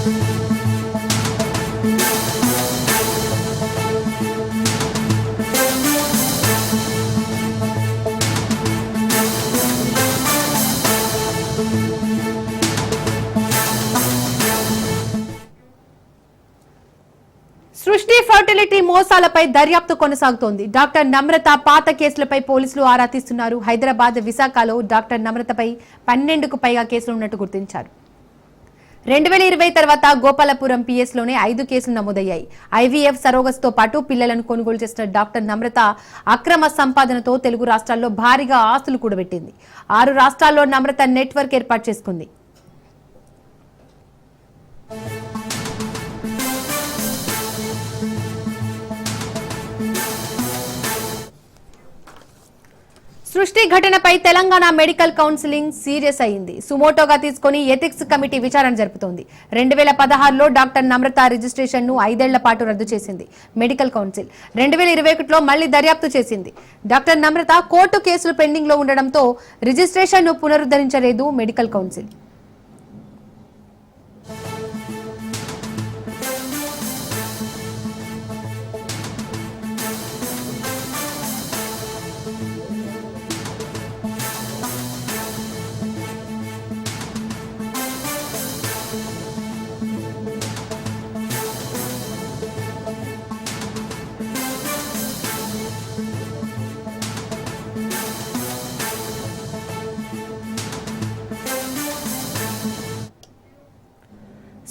సృష్టి ఫర్టిలిటీ మోసాలపై దర్యాప్తు కొనసాగుతోంది. డాక్టర్ నమ్రత పాత కేసులపై పోలీసులు ఆరా తీస్తున్నారు. హైదరాబాద్, విశాఖలో డాక్టర్ నమ్రతపై 12కు పైగా కేసులు ఉన్నట్టు గుర్తించారు. 2020 తర్వాత గోపాలపురం పిఎస్లోనే 5 కేసులు నమోదయ్యాయి. ఐవీఎఫ్ సరోగస్తో పాటు పిల్లలను కొనుగోలు చేసిన డాక్టర్ నమ్రత అక్రమ సంపాదనతో తెలుగు రాష్ట్రాల్లో భారీగా ఆస్తులు కూడబెట్టింది. 6 రాష్ట్రాల్లో నమ్రత నెట్వర్క్ ఏర్పాటు చేసుకుంది. సృష్టి ఘటనపై తెలంగాణ మెడికల్ కౌన్సిలింగ్ సీరియస్ అయింది. సుమోటోగా తీసుకుని ఎథిక్స్ కమిటీ విచారణ జరుపుతోంది. 2016లో డాక్టర్ నమ్రత రిజిస్ట్రేషన్ ను 5 ఏళ్ల పాటు రద్దు చేసింది మెడికల్ కౌన్సిల్. 2021లో మళ్లీ దర్యాప్తు చేసింది. డాక్టర్ నమ్రత కోర్టు కేసులు పెండింగ్ లో ఉండడంతో రిజిస్ట్రేషన్ ను పునరుద్ధరించలేదు మెడికల్ కౌన్సిల్.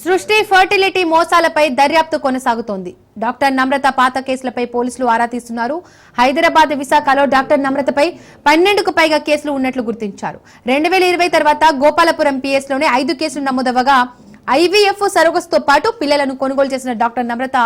సృష్టి ఫర్టిలిటీ మోసాలపై దర్యాప్తు కొనసాగుతోంది. డాక్టర్ నమ్రత పాత కేసులపై పోలీసులు ఆరా తీస్తున్నారు. హైదరాబాద్, విశాఖలో డాక్టర్ నమ్రతపై 12కు పైగా కేసులు ఉన్నట్లు గుర్తించారు. 2020 తర్వాత గోపాలపురం పిఎస్లోనే 5 కేసులు నమోదవగా ఐవీఎఫ్ సరోగస్తో పాటు పిల్లలను కొనుగోలు చేసిన డాక్టర్ నమ్రత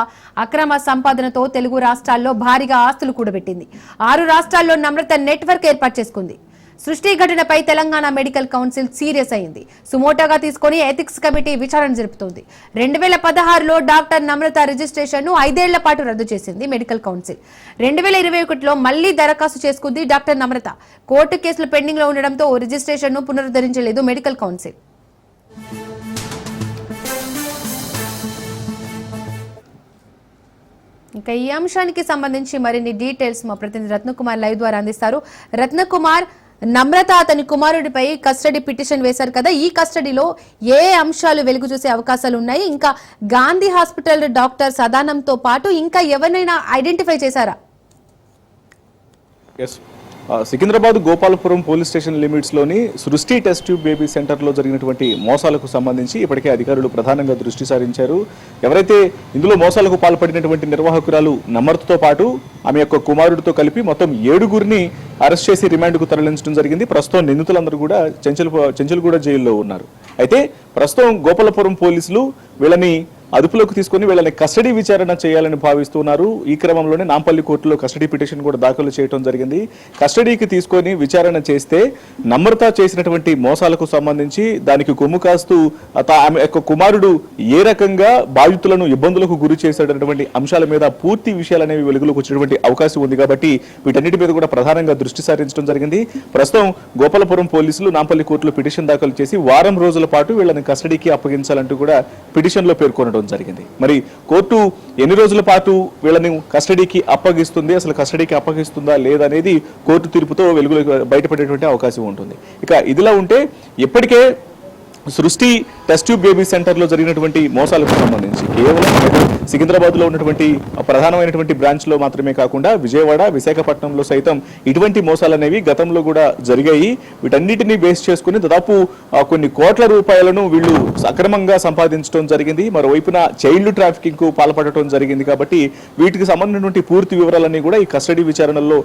అక్రమ సంపాదనతో తెలుగు రాష్ట్రాల్లో భారీగా ఆస్తులు కూడబెట్టింది. 6 రాష్ట్రాల్లో నమ్రత నెట్వర్క్ ఏర్పాటు చేసుకుంది. సృష్టి ఘటనపై తెలంగాణ మెడికల్ కౌన్సిల్ సీరియస్ అయింది. సుమోటోగా తీసుకుని ఎథిక్స్ కమిటీ విచారణ జరుపుతోంది. 2016లో డాక్టర్ నమ్రత రిజిస్ట్రేషన్ ను 5 ఏళ్ల పాటు రద్దు చేసింది మెడికల్ కౌన్సిల్. 2021లో మళ్లీ దరఖాస్తు చేసుకుంది డాక్టర్ నమ్రత. కోర్టు కేసులు పెండింగ్ లో ఉండడంతో రిజిస్ట్రేషన్ ను పునరుద్ధరించలేదు మెడికల్ కౌన్సిల్. ఇంకా ఈ అంశానికి సంబంధించి మరిన్ని డీటెయిల్స్ మా ప్రతినిధి రత్నకుమార్ లైవ్ ద్వారా అందిస్తారు. రత్నకుమార్, నమ్రత అతని కుమారుడిపై కస్టడీ పిటిషన్ వేశారు కదా, ఈ కస్టడీలో ఏ అంశాలు వెలుగు చూసే అవకాశాలు ఉన్నాయి? ఇంకా గాంధీ హాస్పిటల్ డాక్టర్ సదానంతో పాటు ఇంకా ఎవరినైనా ఐడెంటిఫై చేశారా? Secunderabad Gopalapuram police station limits లోని సృష్టి టెస్ట్ ట్యూబ్ బేబీ సెంటర్ లో జరిగినటువంటి మోసాలకు సంబంధించి ఇప్పటికే అధికారులు ప్రధానంగా దృష్టి సారించారు. ఎవరైతే ఇందులో మోసాలకు పాల్పడినటువంటి నిర్వాహకురాలు నమ్రతతో పాటు ఆమె యొక్క కుమారుడితో కలిపి మొత్తం 7గురిని అరెస్ట్ చేసి రిమాండ్కు తరలించడం జరిగింది. ప్రస్తుతం నిందితులందరూ కూడా చెంచల్గూడ జైల్లో ఉన్నారు. అయితే ప్రస్తుతం గోపాలపురం పోలీసులు వీళ్ళని అదుపులోకి తీసుకుని వీళ్ళని కస్టడీ విచారణ చేయాలని భావిస్తున్నారు. ఈ క్రమంలోనే నాంపల్లి కోర్టులో కస్టడీ పిటిషన్ కూడా దాఖలు చేయడం జరిగింది. కస్టడీకి తీసుకొని విచారణ చేస్తే నమ్రత చేసినటువంటి మోసాలకు సంబంధించి దానికి కొమ్ము కాస్తూ ఆమె యొక్క కుమారుడు ఏ రకంగా బాధితులను ఇబ్బందులకు గురి చేసేటటువంటి అంశాల మీద పూర్తి విషయాలు అనేవి వెలుగులోకి వచ్చేటువంటి అవకాశం ఉంది. కాబట్టి వీటన్నిటి మీద కూడా ప్రధానంగా దృష్టి సారించడం జరిగింది. ప్రస్తుతం గోపాలపురం పోలీసులు నాంపల్లి కోర్టులో పిటిషన్ దాఖలు చేసి వారం రోజుల పాటు వీళ్ళని కస్టడీకి అప్పగించాలంటూ కూడా పిటిషన్ లో పేర్కొనడం జరిగింది. మరి కోర్టు ఎన్ని రోజుల పాటు వీళ్ళని కస్టడీకి అప్పగిస్తుంది, అసలు కస్టడీకి అప్పగిస్తుందా లేదనేది కోర్టు తీర్పుతో వెలుగులోకి బయటపడేటువంటి అవకాశం ఉంటుంది. ఇక ఇదిలా ఉంటే ఇప్పటికే సృష్టి టెస్ట్ ట్యూబ్ బేబీ సెంటర్ లో జరిగినటువంటి మోసాలకు సంబంధించి కేవలం సికింద్రాబాద్ లో ఉన్నటువంటి ప్రధానమైనటువంటి బ్రాంచ్ లో మాత్రమే కాకుండా విజయవాడ, విశాఖపట్నంలో సైతం ఇటువంటి మోసాలు అనేవి గతంలో కూడా జరిగాయి. వీటన్నిటిని బేస్ చేసుకుని దాదాపు కొన్ని కోట్ల రూపాయలను వీళ్ళు అక్రమంగా సంపాదించడం జరిగింది. మరోవైపున చైల్డ్ ట్రాఫికింగ్ కు పాల్పడటం జరిగింది. కాబట్టి వీటికి సంబంధించినటువంటి పూర్తి వివరాలన్నీ కూడా ఈ కస్టడీ విచారణలో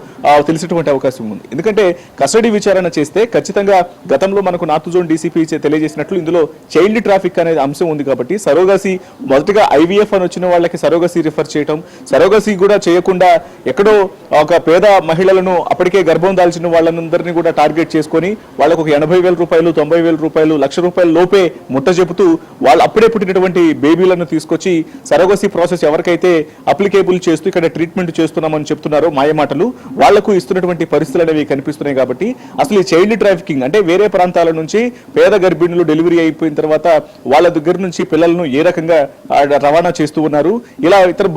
తెలిసేటువంటి అవకాశం ఉంది. ఎందుకంటే కస్టడీ విచారణ చేస్తే ఖచ్చితంగా గతంలో మనకు నార్త్ జోన్ డీసీపీ తెలియజేసినట్లు ఇందులో చైల్డ్ ట్రాఫిక్ అనేది అంశం ఉంది. కాబట్టి సరోగసి మొదటిగా ఐవీఎఫ్ అని వచ్చిన వాళ్ళకి సరోగసి రిఫర్ చేయటం, సరోగసి కూడా చేయకుండా ఎక్కడో ఒక పేద మహిళలను అప్పటికే గర్భం దాల్చిన వాళ్ళందరినీ కూడా టార్గెట్ చేసుకొని వాళ్ళకు ఒక 80,000 రూపాయలు, 90,000 రూపాయలు, ₹1,00,000 లోపే ముట్ట చెబుతూ వాళ్ళు అప్పుడే పుట్టినటువంటి బేబీలను తీసుకొచ్చి సరోగసి ప్రాసెస్ ఎవరికైతే అప్లికేబుల్ చేస్తూ ఇక్కడ ట్రీట్మెంట్ చేస్తున్నామని చెప్తున్నారో మాయమాటలు వాళ్లకు ఇస్తున్నటువంటి పరిస్థితులు అనేవి కనిపిస్తున్నాయి. కాబట్టి అసలు ఈ చైల్డ్ ట్రాఫికింగ్ అంటే వేరే ప్రాంతాల నుంచి పేద గర్భిణులు డెలివరీ డెలివరీ అయిపోయిన తర్వాత వాళ్ళ దగ్గర నుంచి పిల్లలను ఏ రకంగా రవాణా చేస్తూ ఉన్నారు, ఇలా ఇతర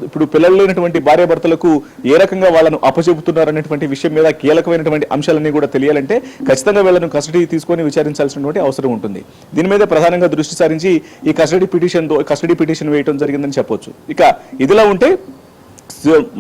ఇప్పుడు పిల్లలు లేనటువంటి భార్యాభర్తలకు ఏ రకంగా వాళ్ళను అప్పచెబుతున్నారు అనేటువంటి విషయం మీద కీలకమైనటువంటి అంశాలన్నీ కూడా తెలియాలంటే ఖచ్చితంగా వీళ్ళను కస్టడీ తీసుకొని విచారించాల్సినటువంటి అవసరం ఉంటుంది. దీని మీద ప్రధానంగా దృష్టి సారించి ఈ కస్టడీ పిటిషన్ వేయడం జరిగిందని చెప్పొచ్చు. ఇక ఇదిలా ఉంటే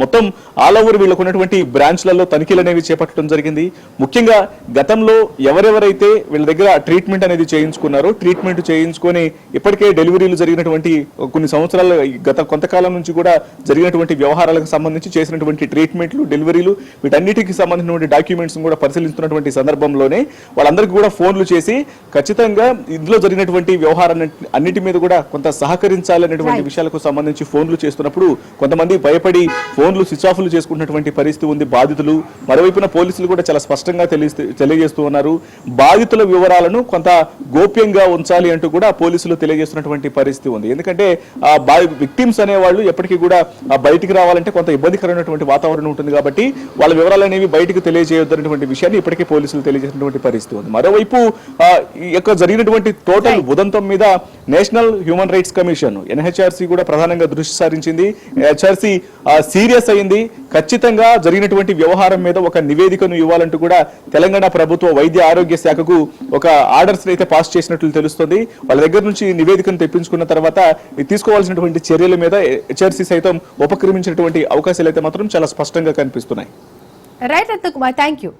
మొత్తం ఆల్ ఓవర్ వీళ్ళకు ఉన్నటువంటి బ్రాంచ్లలో తనిఖీలు అనేవి చేపట్టడం జరిగింది. ముఖ్యంగా గతంలో ఎవరెవరైతే వీళ్ళ దగ్గర ట్రీట్మెంట్ అనేది చేయించుకున్నారో, ట్రీట్మెంట్ చేయించుకొని ఇప్పటికే డెలివరీలు జరిగినటువంటి కొన్ని సంవత్సరాల గత కొంతకాలం నుంచి కూడా జరిగినటువంటి వ్యవహారాలకు సంబంధించి చేసినటువంటి ట్రీట్మెంట్లు, డెలివరీలు వీటన్నిటికి సంబంధించినటువంటి డాక్యుమెంట్స్ కూడా పరిశీలిస్తున్నటువంటి సందర్భంలోనే వాళ్ళందరికీ కూడా ఫోన్లు చేసి ఖచ్చితంగా ఇందులో జరిగినటువంటి వ్యవహారాన్ని అన్నిటి మీద కూడా కొంత సహకరించాలనేటువంటి విషయాలకు సంబంధించి ఫోన్లు చేస్తున్నప్పుడు కొంతమంది భయపడి ఫోన్లు స్విచ్ ఆఫ్లు చేసుకున్నటువంటి పరిస్థితి ఉంది బాధితులు. మరోవైపున పోలీసులు కూడా చాలా స్పష్టంగా తెలియజేస్తూ ఉన్నారు, బాధితుల వివరాలను కొంత గోప్యంగా ఉంచాలి అంటూ కూడా పోలీసులు తెలియజేస్తున్నటువంటి పరిస్థితి ఉంది. ఎందుకంటే విక్టిమ్స్ అనేవాళ్ళు ఎప్పటికీ కూడా బయటికి రావాలంటే కొంత ఇబ్బందికరమైనటువంటి వాతావరణం ఉంటుంది కాబట్టి వాళ్ళ వివరాలు అనేవి బయటకు తెలియజేయొద్దనేటువంటి విషయాన్ని ఇప్పటికే పోలీసులు తెలియజేసినటువంటి పరిస్థితి ఉంది. మరోవైపు ఈ యొక్క జరిగినటువంటి టోటల్ ఉదంతం మీద national human rights commission NHRC కూడా ప్రధానంగా దృష్టి సారించింది. HRC సీరియస్ అయింది. ఖచ్చితంగా జరిగినటువంటి వ్యవహారం మీద ఒక నివేదికను ఇవ్వాలంటూ కూడా తెలంగాణ ప్రభుత్వ వైద్య ఆరోగ్య శాఖకు ఒక ఆర్డర్స్ అయితే పాస్ చేసినట్లు తెలుస్తుంది. వాళ్ళ దగ్గర నుంచి నివేదికను తెప్పించుకున్న తర్వాత తీసుకోవాల్సినటువంటి చర్యల మీద HRC సైతం ఉపక్రమించినటువంటి అవకాశాలు అయితే మాత్రం చాలా స్పష్టంగా కనిపిస్తున్నాయి. Right Ratnakumar, thank you.